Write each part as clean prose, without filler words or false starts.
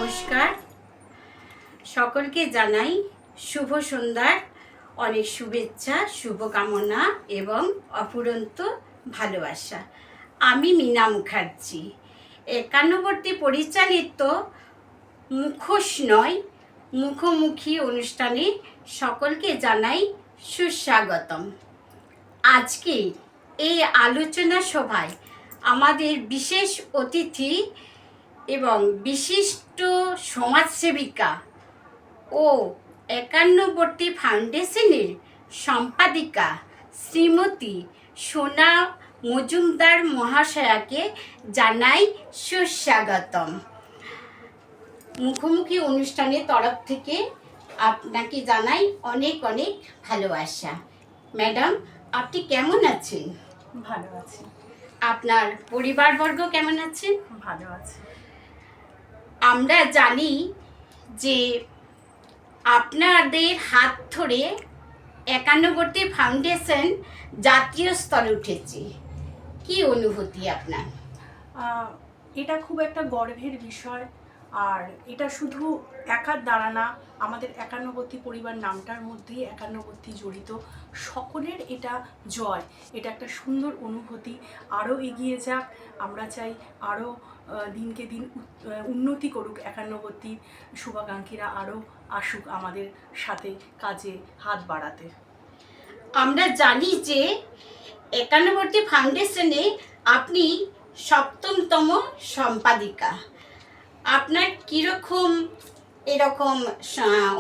নমস্কার, সকলকে জানাই শুভ সন্ধ্যার অনেক শুভেচ্ছা, শুভকামনা এবং অফুরন্ত ভালোবাসা। আমি মীনা মুখার্জি, একান্নবর্তী পরিচালিত মুখোশ নয় মুখোমুখি অনুষ্ঠানে সকলকে জানাই সুস্বাগতম। আজকে এই আলোচনা সভায় আমাদের বিশেষ অতিথি এবং বিশিষ্ট সমাজসেবিকা ও একান্নবর্তী ফাউন্ডেশনের সম্পাদিকা শ্রীমতী সোনা মজুমদার মহাশয়াকে জানাই সুস্বাগতম। মুখোমুখি অনুষ্ঠানের তরফ থেকে আপনাকে জানাই অনেক অনেক ভালোবাসা। ম্যাডাম, আপনি কেমন আছেন? ভালো আছি। আপনার পরিবারবর্গ কেমন আছেন? ভালো আছে। আমরা জানি যে আপনাদের হাত ধরে একান্নবর্তী ফাউন্ডেশন জাতীয় স্তরে উঠেছে। কি অনুভূতি আপনার? এটা খুব একটা গর্বের বিষয়। আর এটা শুধু একার দ্বারা না, আমাদের একান্নবর্তী পরিবার নামটার মধ্যেই একান্নবর্তী জড়িত। সকলের এটা জয়, এটা একটা সুন্দর অনুভূতি। আরও এগিয়ে যাক, আমরা চাই আরও দিনকে দিন উন্নতি করুক একান্নবর্তী শুভাকাঙ্ক্ষীরা, আরও আসুক আমাদের সাথে কাজে হাত বাড়াতে। আমরা জানি যে একান্নবর্তী ফাউন্ডেশনে আপনি 7তম সম্পাদিকা। আপনার কীরকম এরকম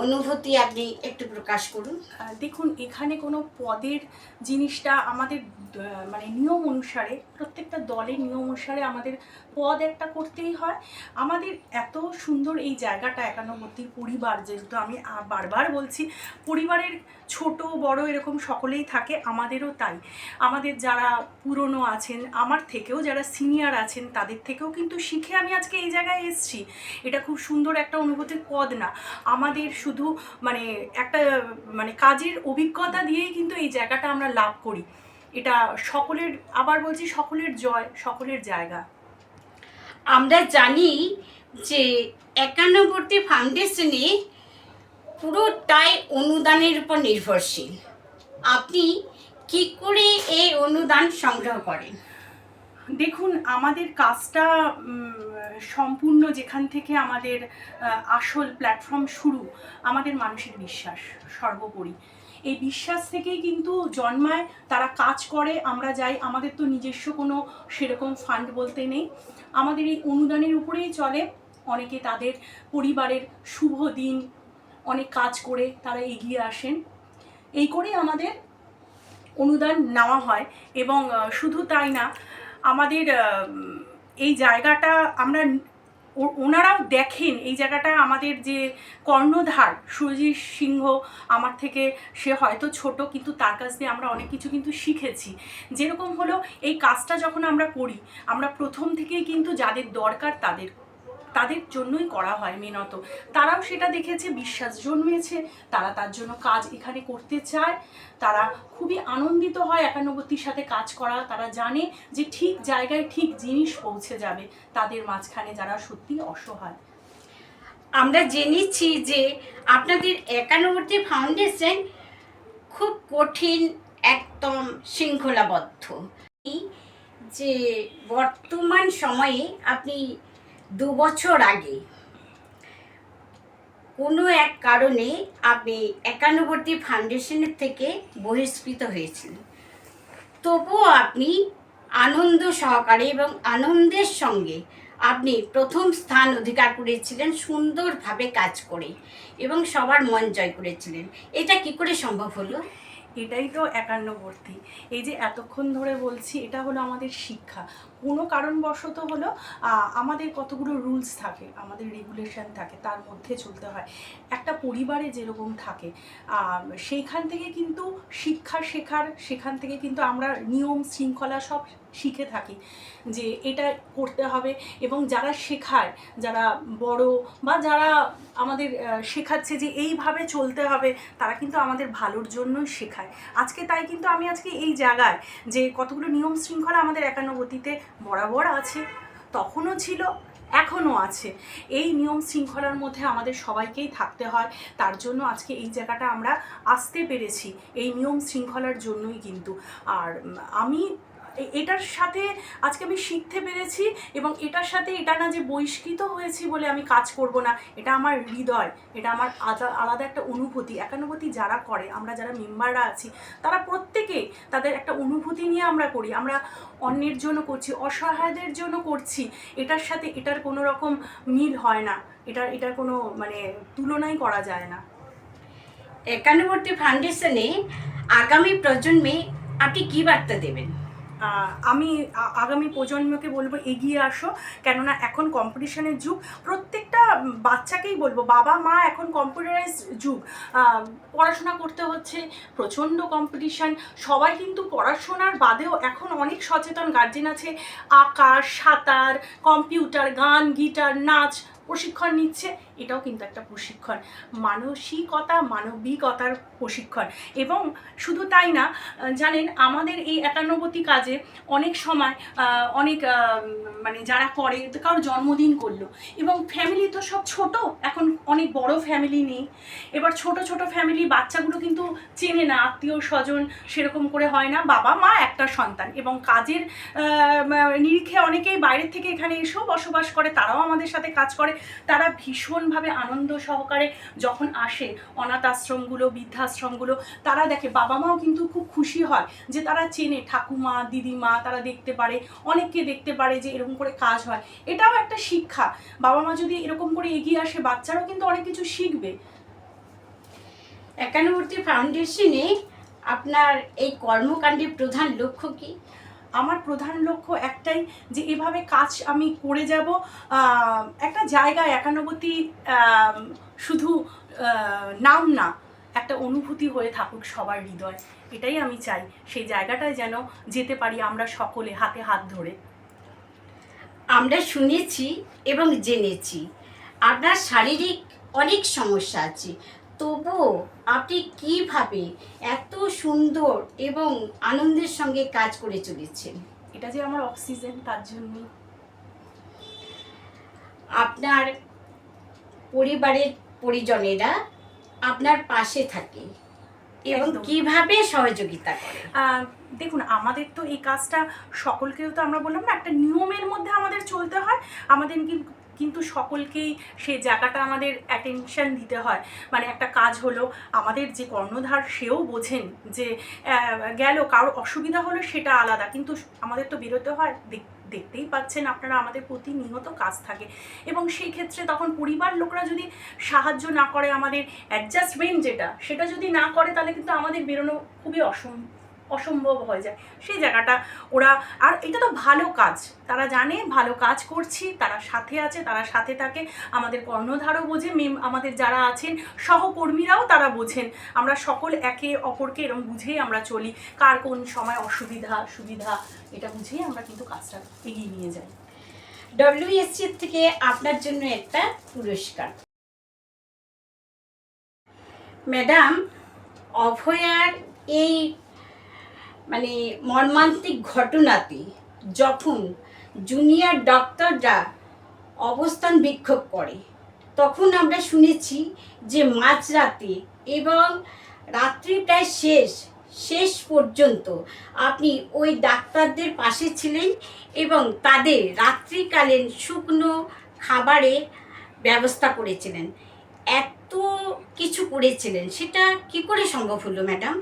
অনুভূতি আপনি একটু প্রকাশ করুন। দেখুন, এখানে কোনো পদের জিনিসটা আমাদের মানে নিয়ম অনুসারে, প্রত্যেকটা দলের নিয়ম অনুসারে আমাদের পদ একটা করতেই হয়। আমাদের এত সুন্দর এই জায়গাটা একান্নবর্তীর পরিবার, যেহেতু আমি বারবার বলছি, পরিবারের ছোট বড় এরকম সকলেই থাকে, আমাদেরও তাই। আমাদের যারা পুরনো আছেন, আমার থেকেও যারা সিনিয়র আছেন, তাদের থেকেও কিন্তু শিখে আমি আজকে এই জায়গায় এসেছি। এটা খুব সুন্দর একটা অনুভূতির পদ না, আমাদের শুধু একটা কাজের অভিজ্ঞতা দিয়েই কিন্তু এই জায়গাটা আমরা লাভ করি। এটা সকলের, আবার বলছি, সকলের জয়, সকলের জায়গা। আমরা জানি যে একান্নবর্তী ফাউন্ডেশনে পুরোটাই অনুদানের উপর নির্ভরশীল। আপনি কি করে এই অনুদান সংগ্রহ করেন? দেখুন, আমাদের কাজটা সম্পূর্ণ যেখান থেকে আমাদের আসল প্ল্যাটফর্ম শুরু, আমাদের মানুষের বিশ্বাস সর্বোপরি। এই বিশ্বাস থেকেই কিন্তু জন্মায়, তারা কাজ করে, আমরা যাই। আমাদের তো নিজস্ব কোনো সেরকম ফান্ড বলতে নেই, আমাদের এই অনুদানের উপরেই চলে। অনেকে তাদের পরিবারের শুভ দিন অনেক কাজ করে তারা এগিয়ে আসেন, এই করেই আমাদের অনুদান নেওয়া হয়। এবং শুধু তাই না, আমাদের এই জায়গাটা আমরা, ওনারাও দেখেন এই জায়গাটা। আমাদের যে কর্ণধার সুরজিৎ সিংহ, আমার থেকে সে হয়তো ছোট, কিন্তু তার কাছ দিয়ে আমরা অনেক কিছু কিন্তু শিখেছি। যেরকম হলো, এই কাজটা যখন আমরা করি, আমরা প্রথম থেকেই কিন্তু যাদের দরকার তাদের জন্যই করা হয় মেনত। তারাও সেটা দেখেছে, বিশ্বাস জন্মেছে, তারা তার জন্য কাজ এখানে করতে চায়। তারা খুবই আনন্দিত হয় একান্নবর্তীর সাথে কাজ করা। তারা জানে যে ঠিক জায়গায় ঠিক জিনিস পৌঁছে যাবে তাদের মাঝখানে, যারা সত্যি অসহায়। আমরা জেনেছি যে আপনাদের একান্নবর্তী ফাউন্ডেশন খুব কঠিন, একদম শৃঙ্খলাবদ্ধ। যে বর্তমান সময়ে আপনি 2 বছর আগে কোনো এক কারণে আপনি একান্নবর্তী ফাউন্ডেশনের থেকে বহিষ্কৃত হয়েছিলেন, তবুও আপনি আনন্দ সহকারে এবং আনন্দের সঙ্গে আপনি প্রথম স্থান অধিকার করেছিলেন, সুন্দরভাবে কাজ করে এবং সবার মন জয় করেছিলেন। এটা কি করে সম্ভব হলো? এটাই তো একান্নবর্তী। এই যে এতক্ষণ ধরে বলছি, এটা হলো আমাদের শিক্ষা। কোনো কারণবশত হলো আমাদের কতগুলো রুলস থাকে, আমাদের রেগুলেশন থাকে, তার মধ্যে চলতে হয়। একটা পরিবারে যেরকম থাকে, সেইখান থেকে কিন্তু শিক্ষা শেখার, সেখান থেকে কিন্তু আমরা নিয়ম শৃঙ্খলা সব শিখে থাকি যে এটা করতে হবে। এবং যারা শেখায়, যারা বড় বা যারা আমাদের শেখাচ্ছে যে এইভাবে চলতে হবে, তারা কিন্তু আমাদের ভালোর জন্যই শেখায়। আজকে তাই কিন্তু আমি আজকে এই জায়গায়, যে কতগুলো নিয়ম শৃঙ্খলা আমাদের একান্নবর্তীতে বরাবর আছে, তখনও ছিল, এখনও আছে। এই নিয়ম শৃঙ্খলার মধ্যে আমাদের সবাইকেই থাকতে হয়, তার জন্য আজকে এই জায়গাটা আমরা আসতে পেরেছি, এই নিয়ম শৃঙ্খলার জন্যই কিন্তু। আর আমি এটার সাথে আজকে আমি শিখতে পেরেছি, এবং এটার সাথে এটা না যে বহিষ্কৃত হয়েছি বলে আমি কাজ করব না, এটা আমার হৃদয়, এটা আমার আলাদা একটা অনুভূতি। একান্নবর্তী যারা করে, আমরা যারা মেম্বাররা আছি, তারা প্রত্যেকে তাদের একটা অনুভূতি নিয়ে আমরা করি, আমরা অন্যের জন্য করছি, অসহায়দের জন্য করছি। এটার সাথে এটার কোনো রকম মিল হয় না, এটার কোনো মানে তুলনাই করা যায় না। একান্নবর্তী ফাউন্ডেশনে আগামী প্রজন্মে আপনি কী বার্তা দেবেন? আমি আগামী প্রজন্মকে বলবো এগিয়ে আসো, কেননা এখন কম্পিটিশনের যুগ। প্রত্যেকটা বাচ্চাকেই বলবো, বাবা মা এখন কম্পিউটারাইজ যুগ, পড়াশোনা করতে হচ্ছে, প্রচণ্ড কম্পিটিশান। সবাই কিন্তু পড়াশোনার বাদেও এখন অনেক সচেতন গার্জেন আছে, আঁকা, সাঁতার, কম্পিউটার, গান, গিটার, নাচ প্রশিক্ষণ নিচ্ছে। এটাও কিন্তু একটা প্রশিক্ষণ, মানবিকতার প্রশিক্ষণ। এবং শুধু তাই না, জানেন আমাদের এই একান্নবর্তী কাজে অনেক সময় অনেক মানে যারা করে, কারোর জন্মদিন করলো, এবং ফ্যামিলি তো সব ছোট, এখন অনেক বড় ফ্যামিলি নেই। এবার ছোট ছোট ফ্যামিলি, বাচ্চাগুলো কিন্তু চেনে না, আত্মীয় স্বজন সেরকম করে হয় না, বাবা মা একটা সন্তান। এবং কাজের নিরিখে অনেকেই বাইরের থেকে এখানে এসেও বসবাস করে, তারাও আমাদের সাথে কাজ করে। তারা ভীষণভাবে আনন্দ সহকারে যখন আসে অনাথ আশ্রমগুলো, বৃদ্ধাশ্রমগুলো, তারা দেখে, বাবা মাও কিন্তু খুব খুশি হয় যে তারা চেনে ঠাকুমা, দিদিমা, তারা দেখতে পারে, অনেককে দেখতে পারে যে এরকম করে কাজ হয়। এটাও একটা শিক্ষা। বাবা মা যদি এরকম করে এগিয়ে আসে, বাচ্চারাও কিন্তু অনেক কিছু শিখবে। একান্নবর্তী ফাউন্ডেশনে আপনার এই কর্মকাণ্ডের প্রধান লক্ষ্য কি? আমার প্রধান লক্ষ্য একটাই, যে এভাবে কাজ আমি করে যাব, একটা জায়গায় একান্নবর্তী শুধু নাম না, একটা অনুভূতি হয়ে থাকুক সবার হৃদয়। এটাই আমি চাই, সেই জায়গাটায় যেন যেতে পারি আমরা সকলে হাতে হাত ধরে। আমরা শুনেছি এবং জেনেছি আপনার শারীরিক অনেক সমস্যা আছে, তবুও আপনি কিভাবে এত সুন্দর এবং আনন্দের সঙ্গে কাজ করে চলেছেন? এটা যে আমার অক্সিজেন, তার জন্যই। আপনার পরিবারের পরিজনেরা আপনার পাশে থাকে এবং একদম। কিভাবে সহযোগিতা করে? দেখুন, আমাদের তো এই কাজটা সকলকেও তো আমরা বললাম না, একটা নিয়মের মধ্যে আমাদের চলতে হয়। আমাদের কিন্তু সকলকেই সেই জায়গাটা আমাদের অ্যাটেনশন দিতে হয়। মানে একটা কাজ হলো, আমাদের যে কর্ণধার সেও বোঝেন যে গেল, কারো অসুবিধা হলো সেটা আলাদা, কিন্তু আমাদের তো বেরোতে হয়। দেখতেই পাচ্ছেন আপনারা, আমাদের প্রতিনিয়ত কাজ থাকে, এবং সেই ক্ষেত্রে তখন পরিবার লোকরা যদি সাহায্য না করে, আমাদের অ্যাডজাস্টমেন্ট সেটা যদি না করে, তাহলে কিন্তু আমাদের বেরোনো খুবই অসম্ভব হয়ে যায়। সেই জায়গাটা ওরা, আর এটা তো ভালো কাজ, তারা জানে ভালো কাজ করছি, তারা সাথে আছে, তারা সাথে থাকে। আমাদের কর্ণধারও বোঝে, আমাদের যারা আছেন সহকর্মীরাও তারা বোঝেন। আমরা সকল একে অপরকে এরকম বুঝেই আমরা চলি, কার কোন সময় অসুবিধা সুবিধা, এটা বুঝেই আমরা কিন্তু কাজটা এগিয়ে নিয়ে যাই। WSC থেকে আপনার জন্য একটা পুরস্কার। ম্যাডাম, অভয়ার এই মানে মর্মান্তিক ঘটনাতে যখন জুনিয়র ডক্টররা অবস্থান বিক্ষোভ করে, তখন আমরা শুনেছি যে মাঝরাতে এবং রাত্রি প্রায় শেষ পর্যন্ত আপনি ওই ডাক্তারদের পাশে ছিলেন এবং তাদের রাত্রিকালীন শুকনো খাবারের ব্যবস্থা করেছিলেন, এত কিছু করেছিলেন, সেটা কি করে সম্ভব হলো ম্যাডাম?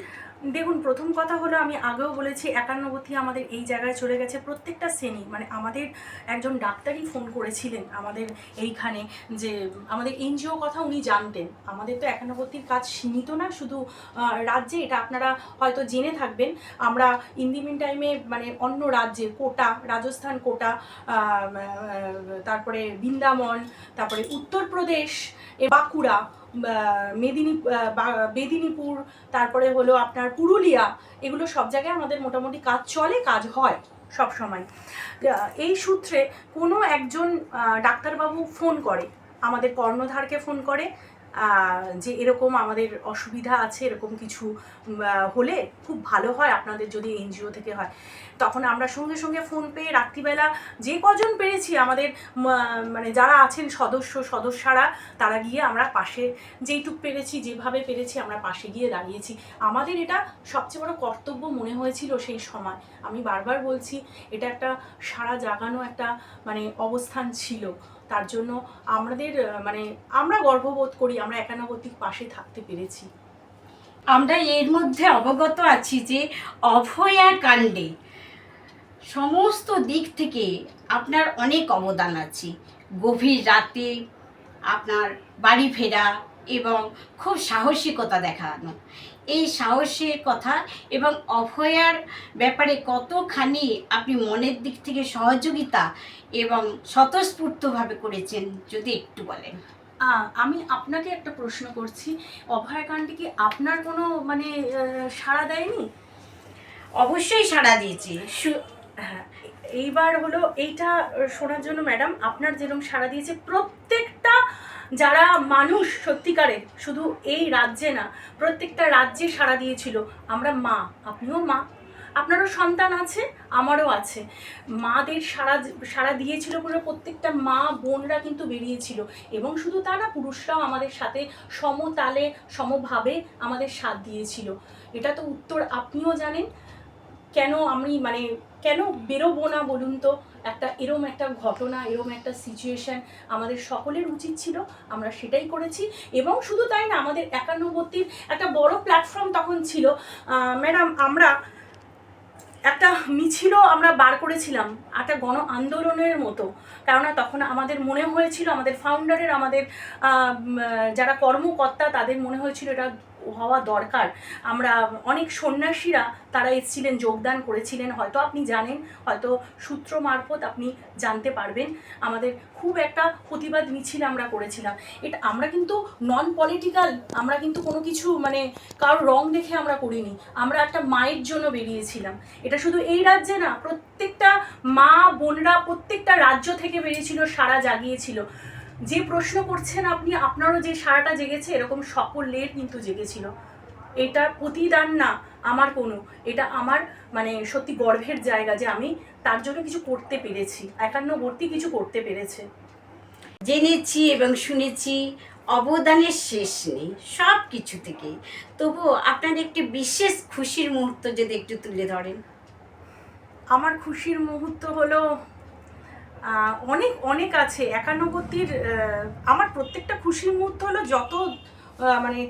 দেখুন, প্রথম কথা হলো, আমি আগেও বলেছি, একান্নবর্তী আমাদের এই জায়গায় চলে গেছে প্রত্যেকটা শ্রেণী। মানে আমাদের একজন ডাক্তারই ফোন করেছিলেন আমাদের এইখানে, যে আমাদের এনজিও কথা উনি জানতেন। আমাদের তো একান্নবর্তীর কাজ সীমিত না শুধু রাজ্যে, এটা আপনারা হয়তো জেনে থাকবেন। আমরা ইন দি মিন টাইমে মানে অন্য রাজ্যে, কোটা, রাজস্থান কোটা, তারপরে বৃন্দাবন, তারপরে উত্তরপ্রদেশ, বাঁকুড়া, মেদিনীপুর, তারপরে হলো আপনার পুরুলিয়া, এগুলো সব জায়গায় আমাদের মোটামুটি কাজ চলে, কাজ হয় সব সময়। এই সূত্রে কোনো একজন ডাক্তারবাবু ফোন করে, আমাদের কর্ণধারকে ফোন করে, যে এরকম আমাদের অসুবিধা আছে, এরকম কিছু হলে খুব ভালো হয় আপনাদের যদি এনজিও থেকে হয়। তখন আমরা সঙ্গে সঙ্গে ফোন পেয়ে রাত্রিবেলা যে কজন পেরেছি আমাদের মানে যারা আছেন সদস্যরা, তারা গিয়ে আমরা পাশে যেইটুক পেরেছি, যেভাবে পেরেছি আমরা পাশে গিয়ে দাঁড়িয়েছি। আমাদের এটা সবচেয়ে বড় কর্তব্য মনে হয়েছিল সেই সময়। আমি বারবার বলছি, এটা একটা সারা জাগানো একটা মানে অবস্থান ছিল। তার জন্য আমাদের মানে আমরা গর্ববোধ করি আমরা একান্নবর্তীর পাশে থাকতে পেরেছি। আমরা এর মধ্যে অবগত আছি যে অভয়া কাণ্ডে সমস্ত দিক থেকে আপনার অনেক অবদান আছে। গভীর রাতে আপনার বাড়ি ফেরা এবং খুব সাহসিকতা দেখানো, এই সাহসের কথা এবং অভয়ার ব্যাপারে কতখানি আপনি মনের দিক থেকে সহযোগিতা এবং স্বতঃস্ফূর্তভাবে করেছেন, যদি একটু বলেন। আমি আপনাকে একটা প্রশ্ন করছি, অভয়াকাণ্ডে কি আপনার কোনো মানে সাড়া দেয়নি? অবশ্যই সাড়া দিয়েছি। হ্যাঁ, এইবার হলো এইটা শোনার জন্য ম্যাডাম, আপনার যেরকম সাড়া দিয়েছে প্রত্যেকটা যারা মানুষ সত্যিকারের, শুধু এই রাজ্যে না, প্রত্যেকটা রাজ্যে সাড়া দিয়েছিল। আমরা মা, আপনিও মা, আপনারও সন্তান আছে, আমারও আছে, মাদের সাড়া দিয়েছিল বলে প্রত্যেকটা মা বোনরা কিন্তু বেরিয়েছিল। এবং শুধু তা না, পুরুষরাও আমাদের সাথে সমতালে সমভাবে আমাদের সাথ দিয়েছিল। এটা তো উত্তর আপনিও জানেন। কেন আমি মানে কেন বেরোবো না বলুন তো? এরম একটা ঘটনা, এরম একটা সিচুয়েশান আমাদের সকলের উচিত ছিল, আমরা সেটাই করেছি। এবং শুধু তাই না, আমাদের একান্নবর্তীর একটা বড় প্ল্যাটফর্ম তখন ছিল ম্যাডাম। আমরা একটা মিছিলও আমরা বার করেছিলাম, একটা গণ আন্দোলনের মতো। কেননা তখন আমাদের মনে হয়েছিল, আমাদের ফাউন্ডারের, আমাদের যারা কর্মকর্তা, তাদের মনে হয়েছিল এটা হওয়া দরকার। আমরা অনেক সন্ন্যাসীরা তারা এসেছিলেন, যোগদান করেছিলেন, হয়তো আপনি জানেন, হয়তো সূত্র মারফত আপনি জানতে পারবেন। আমাদের খুব একটা প্রতিবাদ মিছিল আমরা করেছিলাম। এটা আমরা কিন্তু নন পলিটিক্যাল, আমরা কিন্তু কোনো কিছু মানে কারোর রং দেখে আমরা করিনি। আমরা একটা মায়ের জন্য বেরিয়েছিলাম। এটা শুধু এই রাজ্যে না, প্রত্যেকটা মা বোনরা প্রত্যেকটা রাজ্য থেকে বেরিয়েছিল, সারা জাগিয়েছিল। যে প্রশ্ন করছেন আপনি, আপনারও যে সারাটা জেগেছে, এরকম সকলের কিন্তু জেগেছিল। এটা প্রতিদান না আমার কোনো, এটা আমার মানে সত্যি গর্বের জায়গা যে আমি তার জন্য কিছু করতে পেরেছি, একান্নবর্তী কিছু করতে পেরেছে। জেনেছি এবং শুনেছি অবদানের শেষ নেই সব কিছু থেকে। তবুও আপনার একটি বিশেষ খুশির মুহূর্ত যদি একটু তুলে ধরেন। আমার খুশির মুহূর্ত হলো অনেক অনেক আছে একান্নবর্তীর। আমার প্রত্যেকটা খুশির মুহূর্ত হলো যত মানে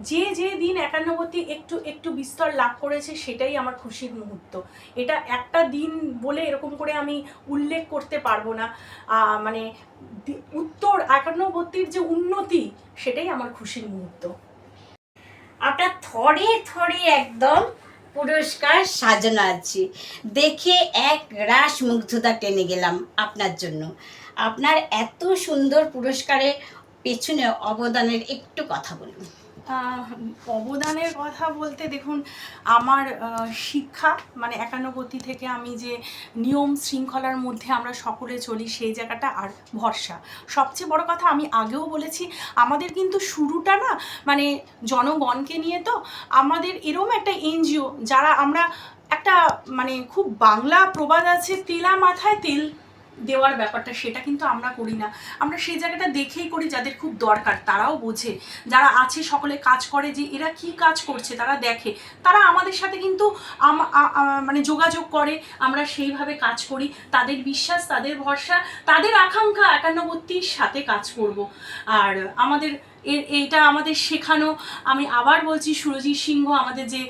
যে যে দিন একান্নবর্তী একটু একটু বিস্তার লাভ করেছে, সেটাই আমার খুশির মুহূর্ত। এটা একটা দিন বলে এরকম করে আমি উল্লেখ করতে পারবো না। মানে উত্তর একান্নবর্তীর যে উন্নতি, সেটাই আমার খুশির মুহূর্ত। আপনার থরে থরে একদম পুরস্কার সাজানো আছে, দেখে এক রাস মুগ্ধতা টেনে গেলাম আপনার জন্য। আপনার এত সুন্দর পুরস্কারের পেছনে অবদানের একটু কথা বলুন। অবদানের কথা বলতে দেখুন, আমার শিক্ষা মানে একান্নবর্তী থেকে আমি যে নিয়ম শৃঙ্খলার মধ্যে আমরা সকলে চলি, সেই জায়গাটা, আর ভরসা। সবচেয়ে বড় কথা, আমি আগেও বলেছি, আমাদের কিন্তু শুরুটা না মানে জনগণকে নিয়ে। তো আমাদের এরম একটা এনজিও, যারা আমরা একটা মানে খুব বাংলা প্রবাদ আছে, তেলা মাথায় তেল দেওয়ার ব্যাপারটা, সেটা কিন্তু আমরা করি না। আমরা সেই জায়গাটা দেখেই করি, যাদের খুব দরকার তারাও বোঝে, যারা আছে সকলে কাজ করে, যে এরা কি কাজ করছে তারা দেখে, তারা আমাদের সাথে কিন্তু মানে যোগাযোগ করে, আমরা সেইভাবে কাজ করি। তাদের বিশ্বাস, তাদের ভরসা, তাদের আকাঙ্ক্ষা একান্নবর্তীর সাথে কাজ করব। আর আমাদের এইটা আমাদের শেখানো, আমি আবার বলছি, সুরজিৎ সিংহ আমাদের যে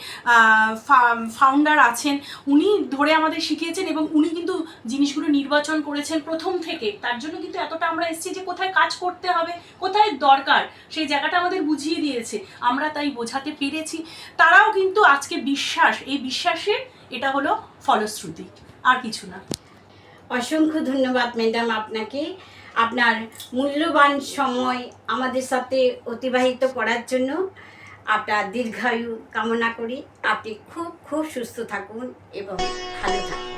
ফাউন্ডার আছেন, উনি ধরে আমাদের শিখিয়েছেন এবং উনি কিন্তু জিনিসগুলো নির্বাচন করেছেন প্রথম থেকে। তার জন্য কিন্তু এতটা আমরা এসেছি যে কোথায় কাজ করতে হবে, কোথায় দরকার, সেই জায়গাটা আমাদের বুঝিয়ে দিয়েছে, আমরা তাই বোঝাতে পেরেছি। তারাও কিন্তু আজকে বিশ্বাস, এই বিশ্বাসের এটা হলো ফলশ্রুতি, আর কিছু না। অসংখ্য ধন্যবাদ ম্যাডাম আপনাকে, আপনার মূল্যবান সময় আমাদের সাথে অতিবাহিত করার জন্য। আপনার দীর্ঘায়ু কামনা করি। আপনি খুব খুব সুস্থ থাকুন এবং ভালো থাকুন।